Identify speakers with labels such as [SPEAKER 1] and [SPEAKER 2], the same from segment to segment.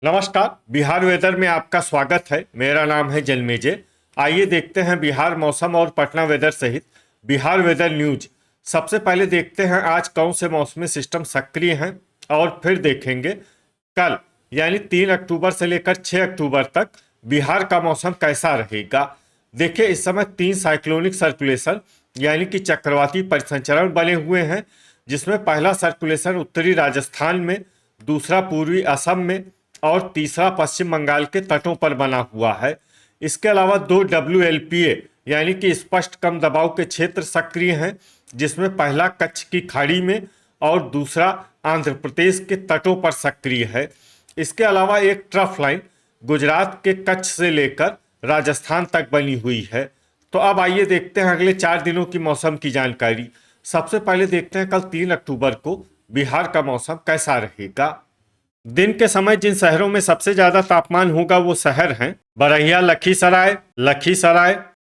[SPEAKER 1] नमस्कार। बिहार वेदर में आपका स्वागत है। मेरा नाम है जन्मेजय। आइए देखते हैं बिहार मौसम और पटना वेदर सहित बिहार वेदर न्यूज। सबसे पहले देखते हैं आज कौन से मौसमी सिस्टम सक्रिय हैं और फिर देखेंगे कल यानी 3 अक्टूबर से लेकर 6 अक्टूबर तक बिहार का मौसम कैसा रहेगा। देखिए, इस समय 3 साइक्लोनिक सर्कुलेशन यानी कि चक्रवाती परिसंचरण बने हुए हैं, जिसमें पहला सर्कुलेशन उत्तरी राजस्थान में, दूसरा पूर्वी असम में और तीसरा पश्चिम बंगाल के तटों पर बना हुआ है। इसके अलावा 2 WLPA यानी कि स्पष्ट कम दबाव के क्षेत्र सक्रिय हैं, जिसमें पहला कच्छ की खाड़ी में और दूसरा आंध्र प्रदेश के तटों पर सक्रिय है। इसके अलावा एक ट्रफ लाइन गुजरात के कच्छ से लेकर राजस्थान तक बनी हुई है। तो अब आइए देखते हैं अगले 4 दिनों की मौसम की जानकारी। सबसे पहले देखते हैं कल 3 अक्टूबर को बिहार का मौसम कैसा रहेगा। दिन के समय जिन शहरों में सबसे ज्यादा तापमान होगा वो शहर हैं बरहिया लखीसराय,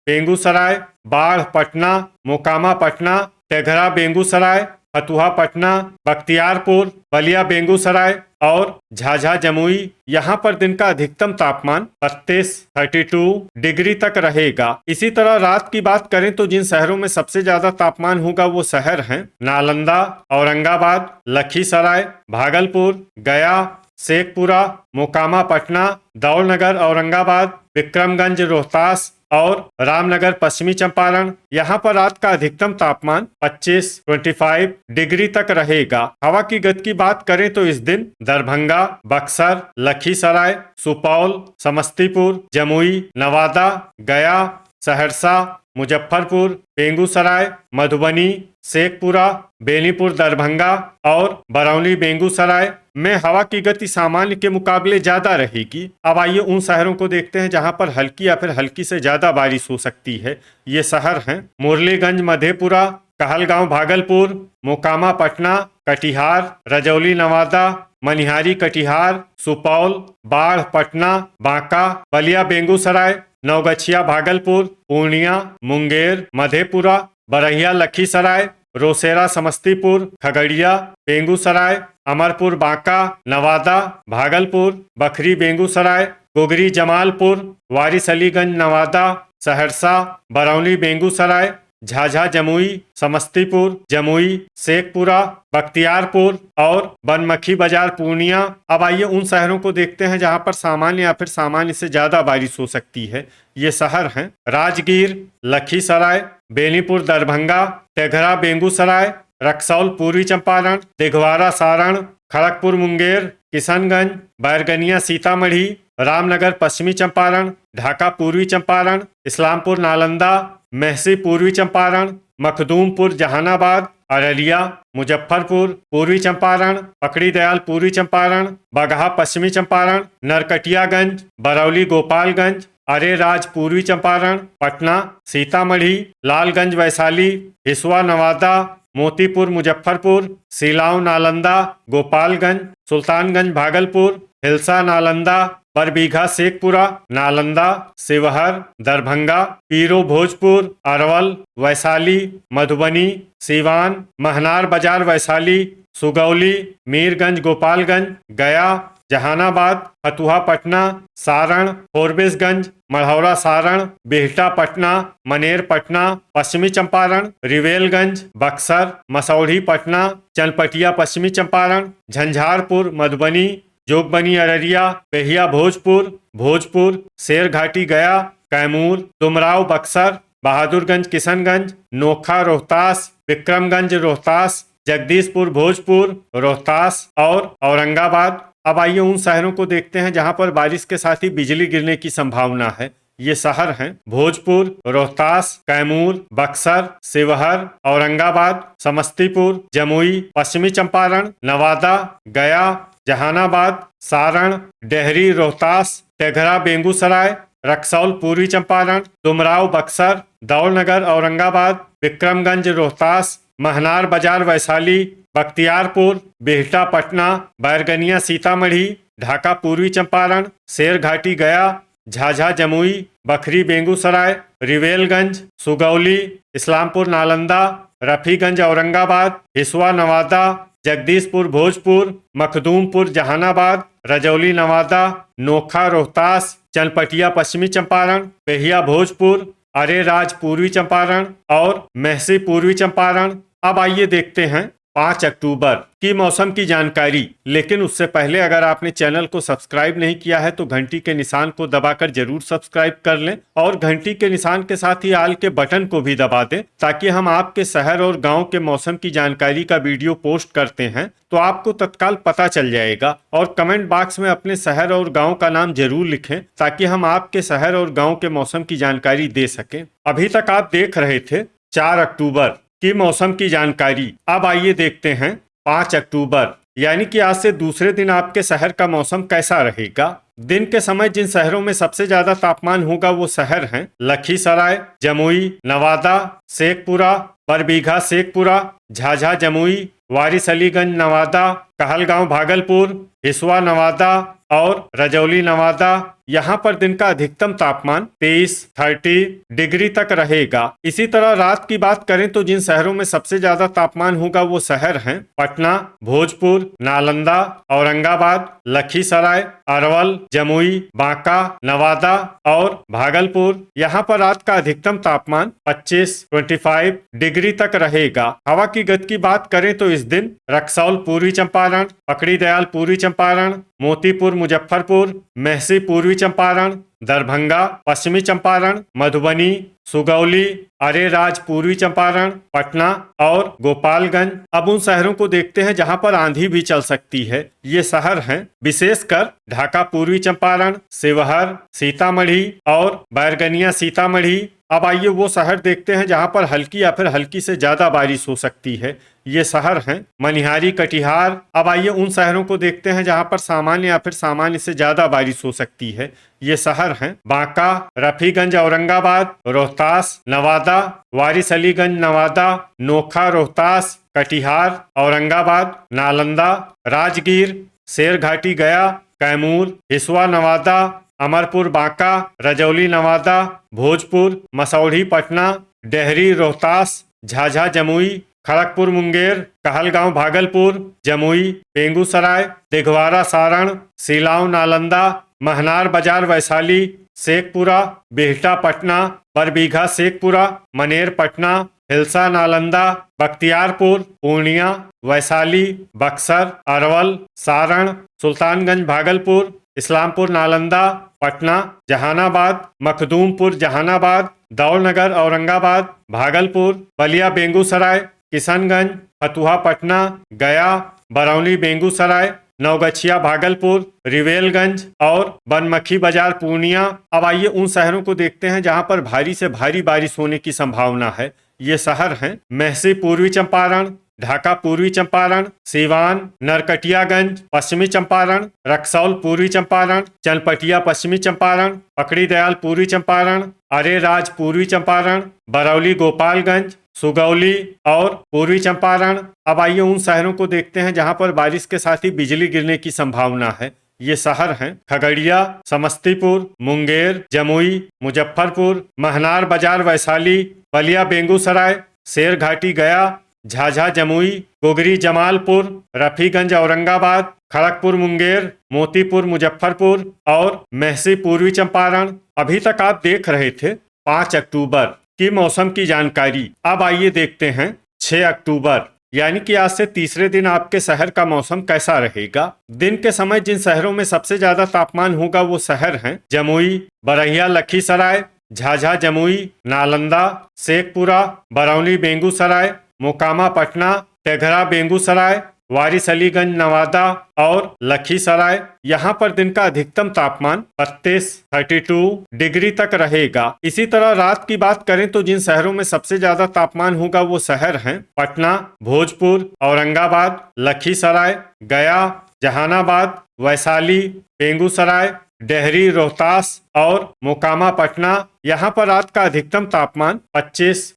[SPEAKER 1] बेगूसराय, बाढ़ पटना, मोकामा पटना, टेघरा बेगूसराय, फतुहा पटना, बख्तियारपुर, बलिया बेगूसराय और झाझा जमुई। यहाँ पर दिन का अधिकतम तापमान 32 डिग्री तक रहेगा। इसी तरह रात की बात करें तो जिन शहरों में सबसे ज्यादा तापमान होगा वो शहर हैं नालंदा, औरंगाबाद, लखीसराय, भागलपुर, गया, शेखपुरा, मोकामा पटना, दौलनगर औरंगाबाद, विक्रमगंज रोहतास और रामनगर पश्चिमी चंपारण। यहाँ पर रात का अधिकतम तापमान 25 डिग्री तक रहेगा। हवा की गति की बात करें तो इस दिन दरभंगा, बक्सर, लखीसराय, सुपौल, समस्तीपुर, जमुई, नवादा, गया, सहरसा, मुजफ्फरपुर, बेगूसराय, मधुबनी, शेखपुरा, बेनीपुर दरभंगा और बरौनी बेगूसराय में हवा की गति सामान्य के मुकाबले ज्यादा रहेगी। अब आइए उन शहरों को देखते हैं जहां पर हल्की या फिर हल्की से ज्यादा बारिश हो सकती है। ये शहर हैं मुरलीगंज मधेपुरा, कहलगांव भागलपुर, मोकामा पटना, कटिहार, रजौली नवादा, मनिहारी कटिहार, सुपौल, बाढ़ पटना, बांका, बलिया बेगूसराय, नवगछिया भागलपुर, पूर्णिया, मुंगेर मधेपुरा, बरहिया लखीसराय, रोसेरा समस्तीपुर, खगड़िया, बेगूसराय, अमरपुर बांका, नवादा, भागलपुर, बखरी बेगूसराय, गोगरी जमालपुर, वारिस अलीगंज नवादा, सहरसा, बरौनी बेगूसराय, झाझा जमुई, समस्तीपुर, जमुई, शेखपुरा, बख्तियारपुर और बनमखी बाजार पूर्णिया। अब आइए उन शहरों को देखते हैं जहां पर सामान्य या फिर सामान्य से ज्यादा बारिश हो सकती है। ये शहर हैं राजगीर, लखीसराय, बेनीपुर दरभंगा, टेघरा बेगूसराय, रक्सौल पूर्वी चंपारण, दिघवारा सारण, खड़गपुर मुंगेर, किशनगंज, बैरगनिया सीतामढ़ी, रामनगर पश्चिमी चंपारण, ढाका पूर्वी चंपारण, इस्लामपुर नालंदा, मेहसी पूर्वी चंपारण, मखदूमपुर जहानाबाद, अररिया, मुजफ्फरपुर पूर्वी चंपारण, पकड़ी दयाल पूर्वी चंपारण, बगहा पश्चिमी चंपारण, नरकटियागंज, बरौली गोपालगंज, अरेराज पूर्वी चंपारण, पटना, सीतामढ़ी, लालगंज वैशाली, हिसुआ नवादा, मोतीपुर मुजफ्फरपुर, सिलाव नालंदा, गोपालगंज, सुल्तानगंज भागलपुर, हिलसा नालंदा, बरबीघा शेखपुरा, नालंदा, शिवहर, दरभंगा, पीरो भोजपुर, अरवल, वैशाली, मधुबनी, सीवान, महनार बाजार वैशाली, सुगौली, मीरगंज गोपालगंज, गया, जहानाबाद, फतुहा पटना, सारण, फोरबिसगंज, मढ़ौरा सारण, बिहटा पटना, मनेर पटना, पश्चिमी चंपारण, रिवेलगंज, बक्सर, मसौढ़ी पटना, चनपटिया पश्चिमी चंपारण, झंझारपुर मधुबनी, जोगबनी अररिया, बेहिया भोजपुर, शेरघाटी गया, कैमूर, डुमराव बक्सर, बहादुरगंज किशनगंज, नोखा रोहतास, विक्रमगंज रोहतास, जगदीशपुर भोजपुर रोहतास और औरंगाबाद। अब आइए उन शहरों को देखते हैं जहां पर बारिश के साथ ही बिजली गिरने की संभावना है। ये शहर हैं भोजपुर, रोहतास, कैमूर, बक्सर, शिवहर, औरंगाबाद, समस्तीपुर, जमुई, पश्चिमी चंपारण, नवादा, गया, जहानाबाद, सारण, डेहरी रोहतास, टेघरा बेगूसराय, रक्सौल पूर्वी चंपारण, डुमराव बक्सर, दौलनगर औरंगाबाद, विक्रमगंज रोहतास, महनार बाजार वैशाली, बख्तियारपुर, बिहटा पटना, बैरगनिया सीतामढ़ी, ढाका पूर्वी चंपारण, शेरघाटी गया, झाझा जमुई, बखरी बेगूसराय, रिवेलगंज, सुगौली, इस्लामपुर नालंदा, रफीगंज औरंगाबाद, हिसुआ नवादा, जगदीशपुर भोजपुर, मखदूमपुर जहानाबाद, रजौली नवादा, नोखा रोहतास, चनपटिया पश्चिमी चंपारण, बेहिया भोजपुर, अरेराज पूर्वी चंपारण और मेहसी पूर्वी चंपारण। अब आइए देखते हैं 5 अक्टूबर की मौसम की जानकारी। लेकिन उससे पहले अगर आपने चैनल को सब्सक्राइब नहीं किया है तो घंटी के निशान को दबाकर जरूर सब्सक्राइब कर लें और घंटी के निशान के साथ ही आल के बटन को भी दबा दें, ताकि हम आपके शहर और गांव के मौसम की जानकारी का वीडियो पोस्ट करते हैं तो आपको तत्काल पता चल जाएगा। और कमेंट बॉक्स में अपने शहर और गाँव का नाम जरूर लिखें ताकि हम आपके शहर और गाँव के मौसम की जानकारी दे सकें। अभी तक आप देख रहे थे 4 अक्टूबर की मौसम की जानकारी। अब आइए देखते हैं 5 अक्टूबर यानी कि आज से दूसरे दिन आपके शहर का मौसम कैसा रहेगा। दिन के समय जिन शहरों में सबसे ज्यादा तापमान होगा वो शहर हैं लखीसराय, जमुई, नवादा, शेखपुरा, बरबीघा शेखपुरा, झाझा जमुई, वारिस अलीगंज नवादा, कहलगांव भागलपुर, हिसुआ नवादा और रजौली नवादा। यहाँ पर दिन का अधिकतम तापमान 23-30 डिग्री तक रहेगा। इसी तरह रात की बात करें तो जिन शहरों में सबसे ज्यादा तापमान होगा वो शहर हैं पटना, भोजपुर, नालंदा, औरंगाबाद, लखीसराय, अरवल, जमुई, बांका, नवादा और भागलपुर। यहाँ पर रात का अधिकतम तापमान 25 डिग्री तक रहेगा। हवा की गति की बात करें तो इस दिन रक्सौल पूर्वी चंपारण, पकड़ी दयाल पूर्वी चंपारण, मोतीपुर मुजफ्फरपुर, मेहसी पूर्वी चंपारण, दरभंगा पश्चिमी चंपारण, मधुबनी, सुगौली, अरेराज पूर्वी चंपारण, पटना और गोपालगंज। अब उन शहरों को देखते हैं जहां पर आंधी भी चल सकती है। ये शहर हैं विशेषकर ढाका पूर्वी चंपारण, शिवहर, सीतामढ़ी और बैरगनिया सीतामढ़ी। अब आइए वो शहर देखते हैं जहां पर हल्की या फिर हल्की से ज्यादा बारिश हो सकती है। ये शहर हैं मनिहारी, कटिहार। अब आइए उन शहरों को देखते हैं जहां पर सामान्य या फिर सामान्य से ज्यादा बारिश हो सकती है। ये शहर हैं बांका, रफीगंज औरंगाबाद, रोहतास नवादा, वारिस अलीगंज नवादा, नोखा रोहतास, कटिहार औरंगाबाद, नालंदा, राजगीर, शेरघाटी गया, कैमूर, हिसुआ नवादा, अमरपुर बांका, रजौली नवादा, भोजपुर, मसौढ़ी पटना, डेहरी रोहतास, झाझा जमुई, खड़गपुर मुंगेर, कहलगांव भागलपुर, जमुई, बेगूसराय, दिघवारा सारण, सिलाव नालंदा, महनार बाजार वैशाली, शेखपुरा, बिहटा पटना, बरबीघा शेखपुरा, मनेर पटना, हिलसा नालंदा, बख्तियारपुर, पूर्णिया, वैशाली, बक्सर, अरवल, सारण, सुल्तानगंज भागलपुर, इस्लामपुर नालंदा, पटना, जहानाबाद, मखदूमपुर जहानाबाद, दौलनगर औरंगाबाद, भागलपुर, बलिया बेगूसराय, किशनगंज, फतुहा पटना, गया, बरौनी बेगूसराय, नवगछिया भागलपुर, रिवेलगंज और बनमखी बाजार पूर्णिया। अब आइए उन शहरों को देखते हैं जहां पर भारी से भारी बारिश होने की संभावना है। ये शहर हैं मेहसी पूर्वी चंपारण, ढाका पूर्वी चंपारण, सीवान, नरकटियागंज पश्चिमी चंपारण, रक्सौल पूर्वी चंपारण, चनपटिया पश्चिमी चंपारण, पकड़ी दयाल पूर्वी चंपारण, अरेराज पूर्वी चंपारण, बरौली गोपालगंज, सुगौली और पूर्वी चंपारण। अब आइए उन शहरों को देखते हैं जहां पर बारिश के साथ ही बिजली गिरने की संभावना है। ये शहर हैं खगड़िया, समस्तीपुर, मुंगेर, जमुई, मुजफ्फरपुर, महनार बाजार वैशाली, बलिया बेगूसराय, शेरघाटी गया, झाझा जमुई, गोगरी जमालपुर, रफीगंज औरंगाबाद, खड़गपुर मुंगेर, मोतीपुर मुजफ्फरपुर और मेहसी पूर्वी चंपारण। अभी तक आप देख रहे थे 5 अक्टूबर की मौसम की जानकारी। अब आइए देखते हैं 6 अक्टूबर यानी कि आज से तीसरे दिन आपके शहर का मौसम कैसा रहेगा। दिन के समय जिन शहरों में सबसे ज्यादा तापमान होगा वो शहर हैं जमुई, बरहिया लखीसराय, झाझा जमुई, नालंदा, शेखपुरा, बरौनी बेगूसराय, मोकामा पटना, तेघरा बेगूसराय, वारिस अलीगंज नवादा और लखीसराय। यहाँ पर दिन का अधिकतम तापमान 32 डिग्री तक रहेगा। इसी तरह रात की बात करें तो जिन शहरों में सबसे ज्यादा तापमान होगा वो शहर हैं पटना, भोजपुर, औरंगाबाद, लखीसराय, गया, जहानाबाद, वैशाली, बेगूसराय, डेहरी रोहतास और मोकामा पटना। यहाँ पर रात का अधिकतम तापमान 25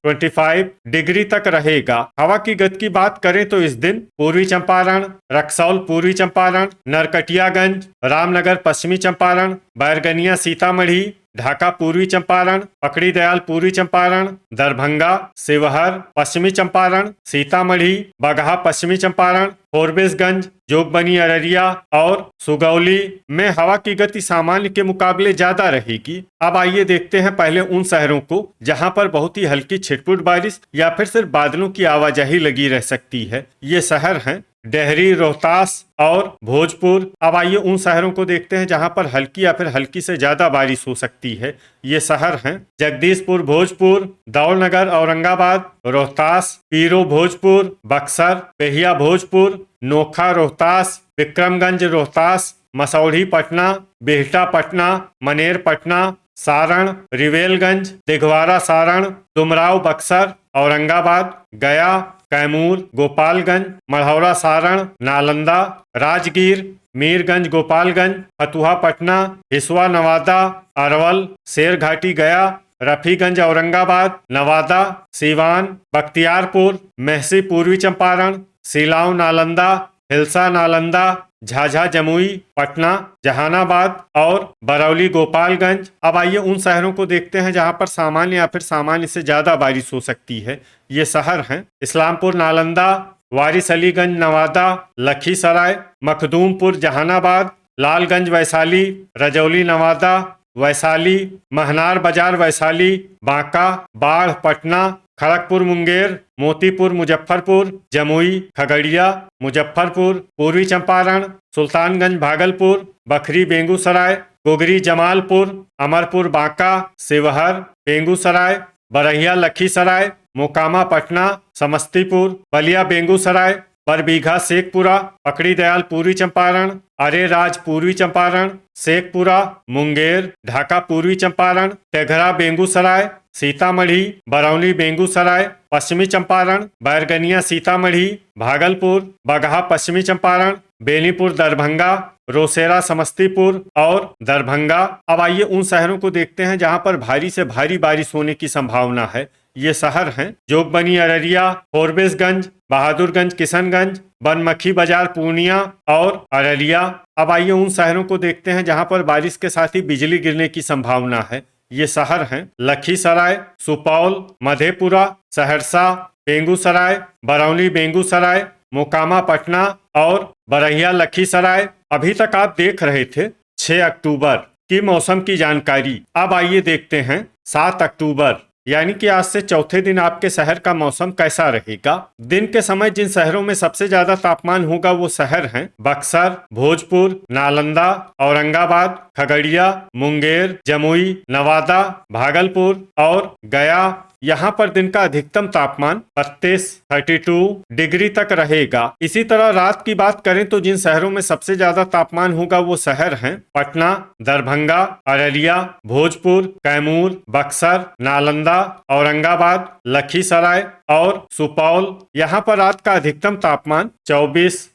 [SPEAKER 1] डिग्री तक रहेगा। हवा की गति की बात करें तो इस दिन पूर्वी चंपारण, रक्सौल पूर्वी चंपारण, नरकटियागंज, रामनगर पश्चिमी चंपारण, बैरगनिया सीतामढ़ी, ढाका पूर्वी चंपारण, पकड़ी दयाल पूर्वी चंपारण, दरभंगा, शिवहर पश्चिमी चंपारण, सीतामढ़ी, बगहा पश्चिमी चंपारण, फोरबिसगंज, जोगबनी अररिया और सुगौली में हवा की गति सामान्य के मुकाबले ज्यादा रहेगी। अब आइए देखते हैं पहले उन शहरों को जहां पर बहुत ही हल्की छिटपुट बारिश या फिर सिर्फ बादलों की आवाजाही लगी रह सकती है। ये शहर हैं डेहरी, रोहतास और भोजपुर। अब आइए उन शहरों को देखते हैं जहां पर हल्की या फिर हल्की से ज्यादा बारिश हो सकती है। ये शहर हैं जगदीशपुर, भोजपुर, दौलनगर, औरंगाबाद, रोहतास, पीरो, भोजपुर, बक्सर, बेहिया, भोजपुर, नोखा, रोहतास, विक्रमगंज, रोहतास, मसौढ़ी, पटना, बिहटा, पटना, मनेर, पटना, सारण, रिवेलगंज, दिघवारा, सारण, डुमराव, बक्सर, औरंगाबाद, गया, कैमूर, गोपालगंज, मढ़ौरा, सारण, नालंदा, राजगीर, मीरगंज, गोपालगंज, फतुहा, पटना, हिसुआ, नवादा, अरवल, शेरघाटी, गया, रफीगंज, औरंगाबाद, नवादा, सीवान, बख्तियारपुर, मेहसी, पूर्वी चंपारण, सिलाव, नालंदा, हिलसा, नालंदा, झाझा, जमुई, पटना, जहानाबाद और बरौली, गोपालगंज। अब आइए उन शहरों को देखते हैं जहां पर सामान्य या फिर सामान्य से ज्यादा बारिश हो सकती है। ये शहर हैं इस्लामपुर, नालंदा, वारिस अलीगंज, नवादा, लखीसराय, मखदूमपुर, जहानाबाद, लालगंज, वैशाली, रजौली, नवादा, वैशाली, महनार बाजार, वैशाली, बांका, बाढ़, पटना, खड़गपुर, मुंगेर, मोतीपुर, मुजफ्फरपुर, जमुई, खगड़िया, मुजफ्फरपुर, पूर्वी चंपारण, सुल्तानगंज, भागलपुर, बखरी, बेगूसराय, गोगरी, जमालपुर, अमरपुर, बांका, शिवहर, बेगूसराय, बरहिया, लखीसराय, मोकामा, पटना, समस्तीपुर, बलिया, बेगूसराय, बरबीघा, शेखपुरा, पकड़ी दयाल, पूर्वी चंपारण, अरेराज, पूर्वी चंपारण, शेखपुरा, मुंगेर, ढाका, पूर्वी चंपारण, तेघरा, बेगूसराय, सीतामढ़ी, बरौनी, बेगूसराय, पश्चिमी चंपारण, बैरगनिया, सीतामढ़ी, भागलपुर, बगहा, पश्चिमी चंपारण, बेनीपुर, दरभंगा, रोसेरा, समस्तीपुर और दरभंगा। अब आइए उन शहरों को देखते हैं जहां पर भारी से भारी बारिश होने की संभावना है। ये शहर हैं जोगबनी, अररिया, फोरबिसगंज, बहादुरगंज, किशनगंज, बनमखी बाजार, पूर्णिया और अररिया। अब आइए उन शहरों को देखते हैं जहां पर बारिश के साथ ही बिजली गिरने की संभावना है। ये शहर हैं लखीसराय, सुपौल, मधेपुरा, सहरसा, बेगूसराय, बरौनी, बेगूसराय, मोकामा, पटना और बरहिया, लखीसराय। अभी तक आप देख रहे थे 6 अक्टूबर की मौसम की जानकारी। अब आइए देखते हैं 7 अक्टूबर यानी कि आज से चौथे दिन आपके शहर का मौसम कैसा रहेगा। दिन के समय जिन शहरों में सबसे ज्यादा तापमान होगा वो शहर हैं बक्सर, भोजपुर, नालंदा, औरंगाबाद, खगड़िया, मुंगेर, जमुई, नवादा, भागलपुर और गया। यहाँ पर दिन का अधिकतम तापमान 32 डिग्री तक रहेगा। इसी तरह रात की बात करें तो जिन शहरों में सबसे ज्यादा तापमान होगा वो शहर हैं पटना, दरभंगा, अररिया, भोजपुर, कैमूर, बक्सर, नालंदा, औरंगाबाद, लखीसराय और सुपौल। यहाँ पर रात का अधिकतम तापमान 24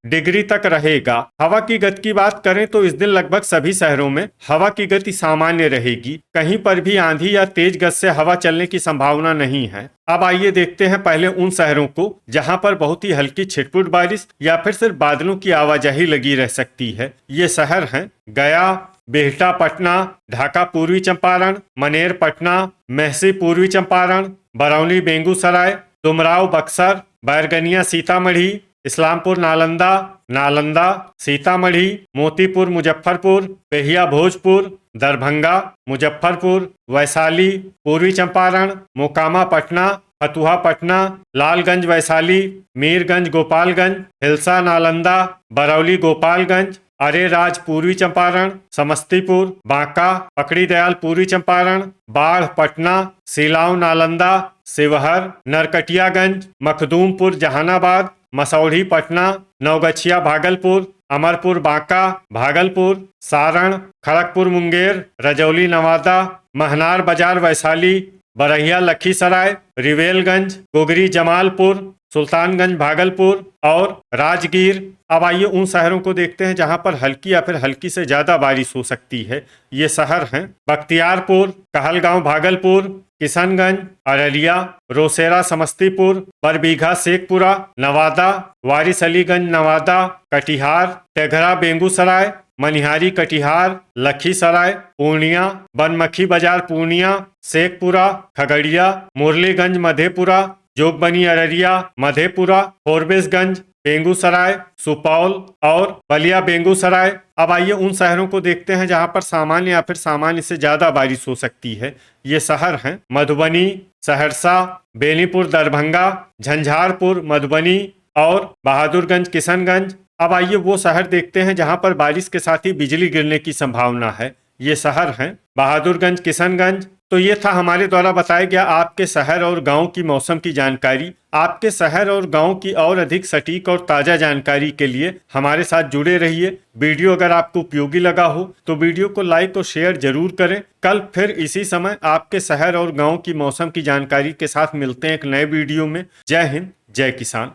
[SPEAKER 1] डिग्री तक रहेगा। हवा की गति की बात करें तो इस दिन लगभग सभी शहरों में हवा की गति सामान्य रहेगी। कहीं पर भी आंधी या तेज गति से हवा चलने की संभावना नहीं है। अब आइए देखते हैं पहले उन शहरों को जहां पर बहुत ही हल्की छिटपुट बारिश या फिर सिर्फ बादलों की आवाजाही लगी रह सकती है। ये शहर हैं गया, बिहटा, पटना, ढाका, पूर्वी चंपारण, मनेर, पटना, मेहसी, पूर्वी चंपारण, बरौनी, बेगूसराय, डुमराव, बक्सर, बैरगनिया, सीतामढ़ी, इस्लामपुर, नालंदा, नालंदा, सीतामढ़ी, मोतीपुर, मुजफ्फरपुर, बेहिया, भोजपुर, दरभंगा, मुजफ्फरपुर, वैशाली, पूर्वी चंपारण, मोकामा, पटना, फतुहा, पटना, लालगंज, वैशाली, मीरगंज, गोपालगंज, हिलसा, नालंदा, बरौली, गोपालगंज, अरेराज, पूर्वी चंपारण, समस्तीपुर, बांका, पकड़ी दयाल, पूर्वी चंपारण, बाढ़, पटना, सिलाव, नालंदा, शिवहर, नरकटियागंज, मखदूमपुर, जहानाबाद, मसौढ़ी, पटना, नवगछिया, भागलपुर, अमरपुर, बांका, भागलपुर, सारण, खड़गपुर, मुंगेर, रजौली, नवादा, महनार बाजार, वैशाली, बरहिया, लखीसराय, रिवेलगंज, गोगरी, जमालपुर, सुल्तानगंज, भागलपुर और राजगीर। अब आइए उन शहरों को देखते हैं जहां पर हल्की या फिर हल्की से ज्यादा बारिश हो सकती है। ये शहर हैं बख्तियारपुर, कहलगांव, भागलपुर, किशनगंज, अररिया, रोसेरा, समस्तीपुर, बरबीघा, शेखपुरा, नवादा, वारिस अलीगंज, नवादा, कटिहार, तेघरा, बेगूसराय, मनिहारी कटिहार, लखीसराय पूर्णिया, बनमखी बाजार पूर्णिया, शेखपुरा खगड़िया, मुरलीगंज मधेपुरा, जोगबनी अररिया मधेपुरा, फोरबिसगंज बेगूसराय, सुपौल और बलिया बेगूसराय। अब आइए उन शहरों को देखते हैं जहां पर सामान्य या फिर सामान्य से ज्यादा बारिश हो सकती है। ये शहर हैं मधुबनी, सहरसा, बेनीपुर दरभंगा, झंझारपुर मधुबनी और बहादुरगंज किशनगंज। अब आइए वो शहर देखते हैं जहां पर बारिश के साथ ही बिजली गिरने की संभावना है। ये शहर हैं बहादुरगंज किशनगंज। तो ये था हमारे द्वारा बताया गया आपके शहर और गांव की मौसम की जानकारी। आपके शहर और गांव की और अधिक सटीक और ताज़ा जानकारी के लिए हमारे साथ जुड़े रहिए। वीडियो अगर आपको उपयोगी लगा हो तो वीडियो को लाइक और शेयर जरूर करें। कल फिर इसी समय आपके शहर और गांव की मौसम की जानकारी के साथ मिलते हैं एक नए वीडियो में। जय हिंद, जय किसान।